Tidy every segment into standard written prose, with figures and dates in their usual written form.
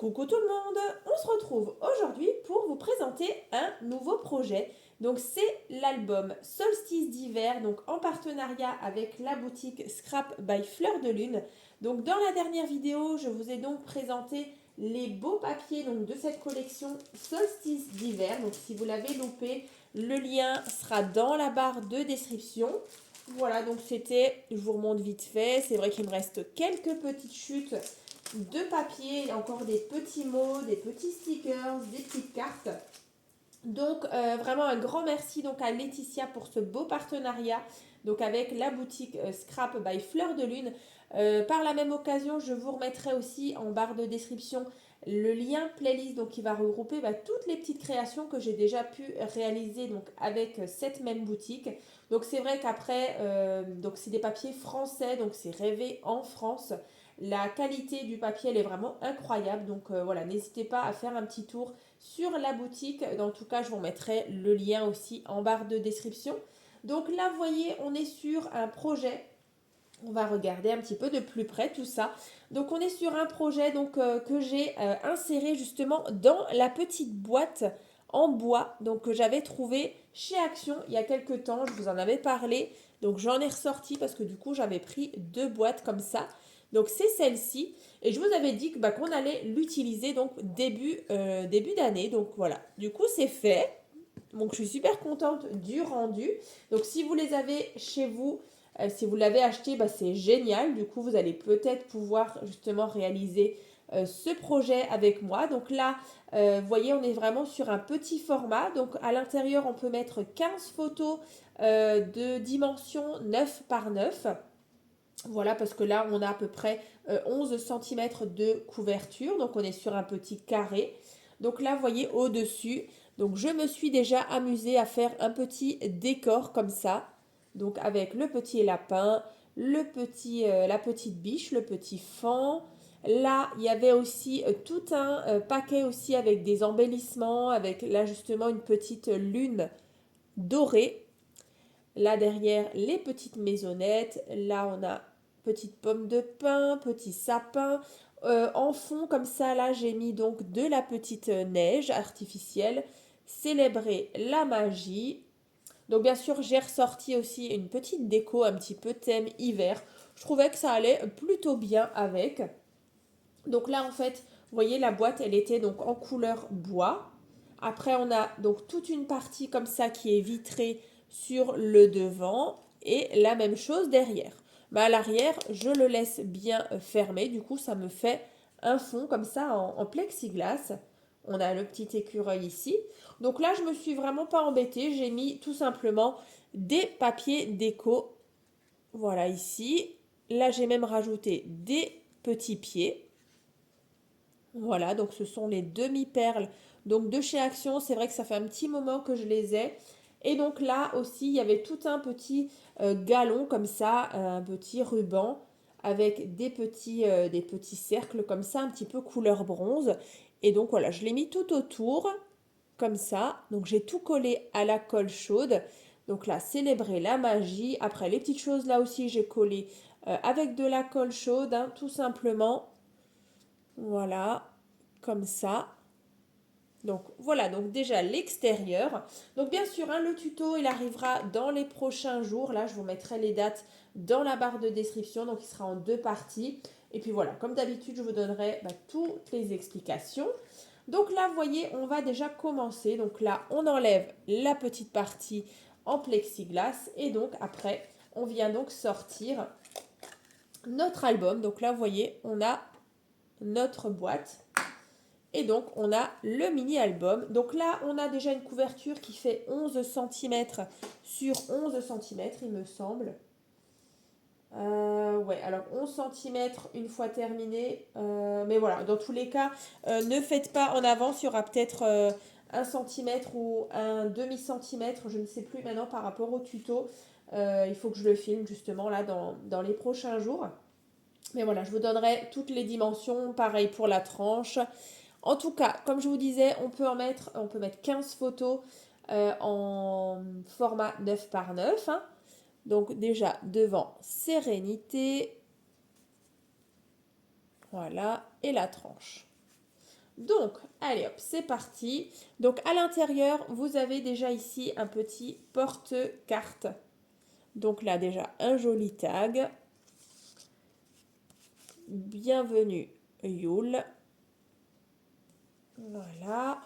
Coucou tout le monde, on se retrouve aujourd'hui pour vous présenter un nouveau projet. Donc c'est l'album Solstice d'hiver, donc en partenariat avec la boutique Scrap by Fleur de Lune. Donc dans la dernière vidéo, je vous ai donc présenté les beaux papiers donc, de cette collection Solstice d'hiver. Donc si vous l'avez loupé, le lien sera dans la barre de description. Voilà, donc c'était, je vous remonte vite fait, c'est vrai qu'il me reste quelques petites chutes de papier, encore des petits mots, des petits stickers, des petites cartes. Donc vraiment un grand merci donc à Laetitia pour ce beau partenariat donc avec la boutique Scrap by Fleur de Lune. Par la même occasion, je vous remettrai aussi en barre de description le lien playlist donc qui va regrouper toutes les petites créations que j'ai déjà pu réaliser donc avec cette même boutique. Donc c'est vrai qu'après donc c'est des papiers français donc c'est rêvé en France. La qualité du papier elle est vraiment incroyable donc voilà, n'hésitez pas à faire un petit tour sur la boutique. En tout cas, je vous mettrai le lien aussi en barre de description. Donc là, vous voyez, on est sur un projet. On va regarder un petit peu de plus près tout ça. Donc on est sur un projet donc, que j'ai inséré justement dans la petite boîte en bois donc, que j'avais trouvé chez Action il y a quelques temps. Je vous en avais parlé. Donc j'en ai ressorti parce que du coup j'avais pris deux boîtes comme ça. Donc c'est celle-ci. Et je vous avais dit qu'on allait l'utiliser donc début d'année. Donc voilà. Du coup c'est fait. Donc je suis super contente du rendu. Donc si vous les avez chez vous, si vous l'avez acheté, c'est génial. Du coup, vous allez peut-être pouvoir justement réaliser ce projet avec moi. Donc là, vous voyez, on est vraiment sur un petit format. Donc à l'intérieur, on peut mettre 15 photos de dimension 9 par 9. Voilà, parce que là, on a à peu près 11 cm de couverture. Donc on est sur un petit carré. Donc là, vous voyez, au-dessus, donc je me suis déjà amusée à faire un petit décor comme ça. Donc avec le petit lapin, la petite biche, le petit faon. Là, il y avait aussi tout un paquet aussi avec des embellissements, avec là justement une petite lune dorée. Là derrière, les petites maisonnettes. Là, on a petite pomme de pin, petit sapin. En fond, comme ça, là, j'ai mis donc de la petite neige artificielle. Célébrer la magie. Donc bien sûr, j'ai ressorti aussi une petite déco un petit peu thème hiver. Je trouvais que ça allait plutôt bien avec. Donc là, en fait, vous voyez, la boîte, elle était donc en couleur bois. Après, on a donc toute une partie comme ça qui est vitrée sur le devant et la même chose derrière. Mais à l'arrière, je le laisse bien fermé. Du coup, ça me fait un fond comme ça en plexiglas. On a le petit écureuil ici. Donc là, je me suis vraiment pas embêtée. J'ai mis tout simplement des papiers déco. Voilà ici. Là, j'ai même rajouté des petits pieds. Voilà, donc ce sont les demi-perles donc de chez Action. C'est vrai que ça fait un petit moment que je les ai. Et donc là aussi, il y avait tout un petit galon comme ça, un petit ruban avec des petits cercles comme ça, un petit peu couleur bronze. Et donc voilà, je l'ai mis tout autour comme ça. Donc j'ai tout collé à la colle chaude. Donc là, célébrer la magie. Après, les petites choses là aussi, j'ai collé avec de la colle chaude, hein, tout simplement. Voilà, comme ça. Donc voilà, donc déjà l'extérieur. Donc bien sûr, hein, le tuto, il arrivera dans les prochains jours. Là, je vous mettrai les dates dans la barre de description. Donc il sera en deux parties. Et puis voilà, comme d'habitude, je vous donnerai toutes les explications. Donc là, vous voyez, on va déjà commencer. Donc là, on enlève la petite partie en plexiglas. Et donc après, on vient donc sortir notre album. Donc là, vous voyez, on a notre boîte. Et donc, on a le mini-album. Donc là, on a déjà une couverture qui fait 11 cm sur 11 cm, il me semble. Ouais, alors 11 cm une fois terminé. Mais voilà, dans tous les cas, ne faites pas en avance. Il y aura peut-être 1 cm ou un demi-centimètre, je ne sais plus maintenant par rapport au tuto. Il faut que je le filme justement là dans les prochains jours. Mais voilà, je vous donnerai toutes les dimensions. Pareil pour la tranche. En tout cas, comme je vous disais, on peut mettre 15 photos en format 9 par 9. Hein. Donc déjà, devant, sérénité. Voilà, et la tranche. Donc, allez hop, c'est parti. Donc, à l'intérieur, vous avez déjà ici un petit porte-carte. Donc là, déjà, un joli tag. Bienvenue, Yule. Voilà.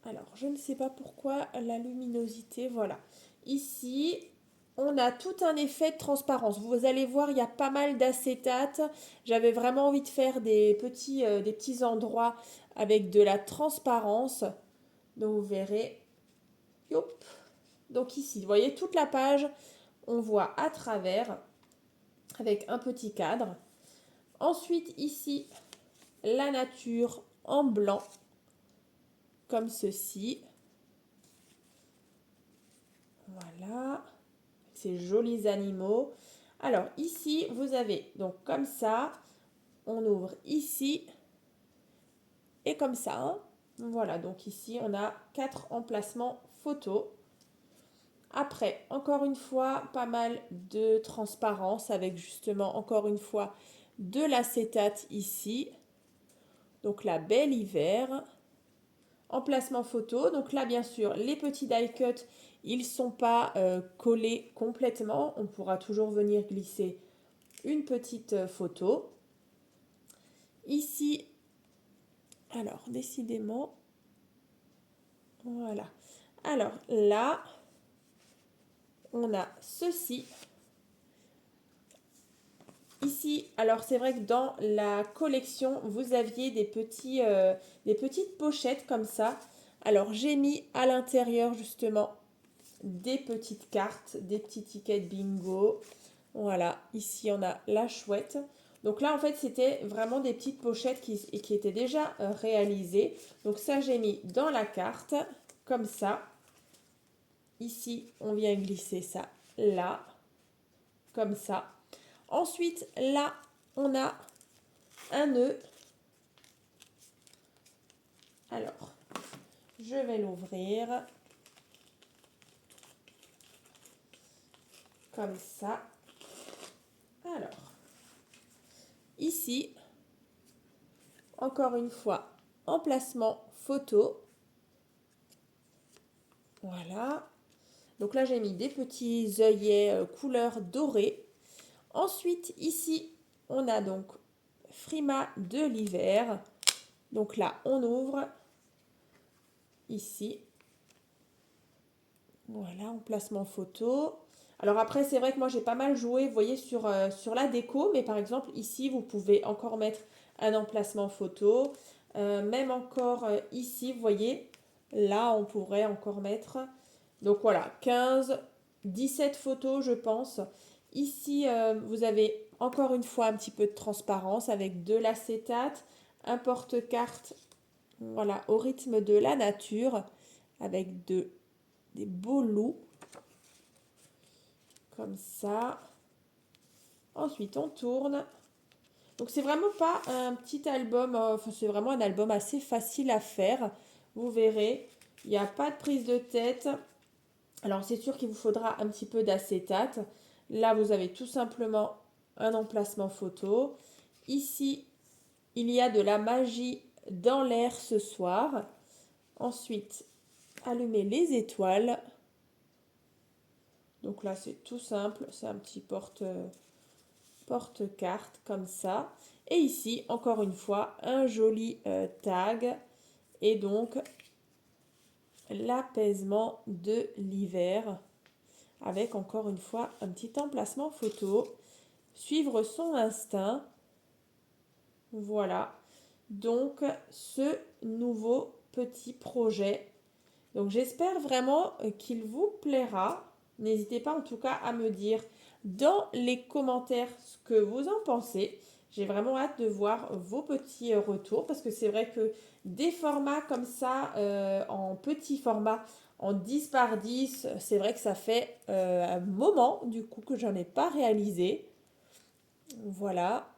Alors, je ne sais pas pourquoi la luminosité, voilà. Ici, on a tout un effet de transparence. Vous allez voir, il y a pas mal d'acétate. J'avais vraiment envie de faire des petits endroits avec de la transparence. Donc, vous verrez. Yop. Donc ici, vous voyez toute la page, on voit à travers avec un petit cadre. Ensuite, ici, la nature en blanc, comme ceci. Voilà, ces jolis animaux. Alors ici, vous avez donc comme ça, on ouvre ici et comme ça. Hein. Voilà, donc ici, on a 4 emplacements photos. Après, encore une fois, pas mal de transparence avec justement, encore une fois, de l'acétate ici. Donc la belle hiver. Emplacement photo. Donc là, bien sûr, les petits die cut, ils ne sont pas collés complètement. On pourra toujours venir glisser une petite photo. Ici, alors, décidément, voilà. Alors là, on a ceci. Ici, alors c'est vrai que dans la collection, vous aviez des petites pochettes comme ça. Alors j'ai mis à l'intérieur justement des petites cartes, des petits tickets bingo. Voilà, ici on a la chouette. Donc là en fait c'était vraiment des petites pochettes qui étaient déjà réalisées. Donc ça j'ai mis dans la carte, comme ça. Ici on vient glisser ça là, comme ça. Ensuite, là, on a un nœud. Alors, je vais l'ouvrir comme ça. Alors, ici, encore une fois, emplacement photo. Voilà. Donc là, j'ai mis des petits œillets couleur dorée. Ensuite, ici, on a donc Frima de l'hiver. Donc là, on ouvre ici. Voilà, emplacement photo. Alors après, c'est vrai que moi, j'ai pas mal joué, vous voyez, sur la déco. Mais par exemple, ici, vous pouvez encore mettre un emplacement photo. Même encore ici, vous voyez, là, on pourrait encore mettre. Donc voilà, 15, 17 photos, je pense. Ici, vous avez encore une fois un petit peu de transparence avec de l'acétate, un porte-carte, voilà, au rythme de la nature, avec des beaux loups, comme ça. Ensuite, on tourne. Donc, c'est vraiment pas un petit album, enfin, c'est vraiment un album assez facile à faire. Vous verrez, il n'y a pas de prise de tête. Alors, c'est sûr qu'il vous faudra un petit peu d'acétate. Là, vous avez tout simplement un emplacement photo. Ici, il y a de la magie dans l'air ce soir. Ensuite, allumer les étoiles. Donc là, c'est tout simple. C'est un petit porte-carte comme ça. Et ici, encore une fois, un joli tag. Et donc, l'apaisement de l'hiver. Avec encore une fois un petit emplacement photo. Suivre son instinct. Voilà. Donc, ce nouveau petit projet. Donc, j'espère vraiment qu'il vous plaira. N'hésitez pas en tout cas à me dire dans les commentaires ce que vous en pensez. J'ai vraiment hâte de voir vos petits retours parce que c'est vrai que des formats comme ça, en petit format, en 10 par 10, c'est vrai que ça fait un moment du coup que j'en ai pas réalisé. Voilà.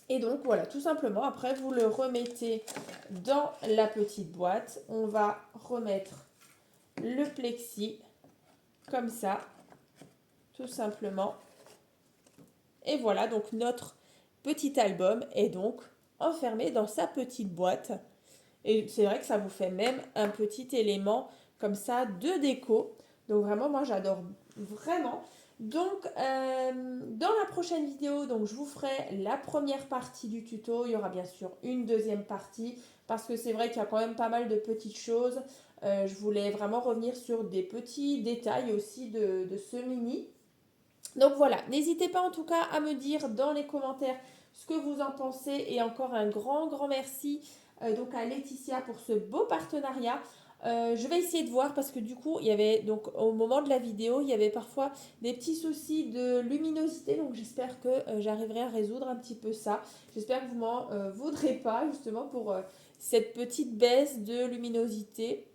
Et donc voilà, tout simplement, après vous le remettez dans la petite boîte. On va remettre le plexi comme ça, tout simplement. Et voilà, donc notre petit album est donc enfermé dans sa petite boîte. Et c'est vrai que ça vous fait même un petit élément comme ça de déco. Donc vraiment, moi j'adore vraiment. Donc dans la prochaine vidéo, donc je vous ferai la première partie du tuto. Il y aura bien sûr une deuxième partie parce que c'est vrai qu'il y a quand même pas mal de petites choses. Je voulais vraiment revenir sur des petits détails aussi de ce mini. Donc voilà, n'hésitez pas en tout cas à me dire dans les commentaires ce que vous en pensez et encore un grand merci donc à Laetitia pour ce beau partenariat. Je vais essayer de voir parce que du coup il y avait donc au moment de la vidéo il y avait parfois des petits soucis de luminosité, donc j'espère que j'arriverai à résoudre un petit peu ça. J'espère que vous m'en voudrez pas justement pour cette petite baisse de luminosité.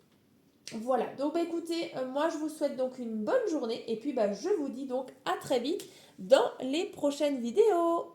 Voilà, donc bah, écoutez, moi je vous souhaite donc une bonne journée et puis bah, je vous dis donc à très vite dans les prochaines vidéos.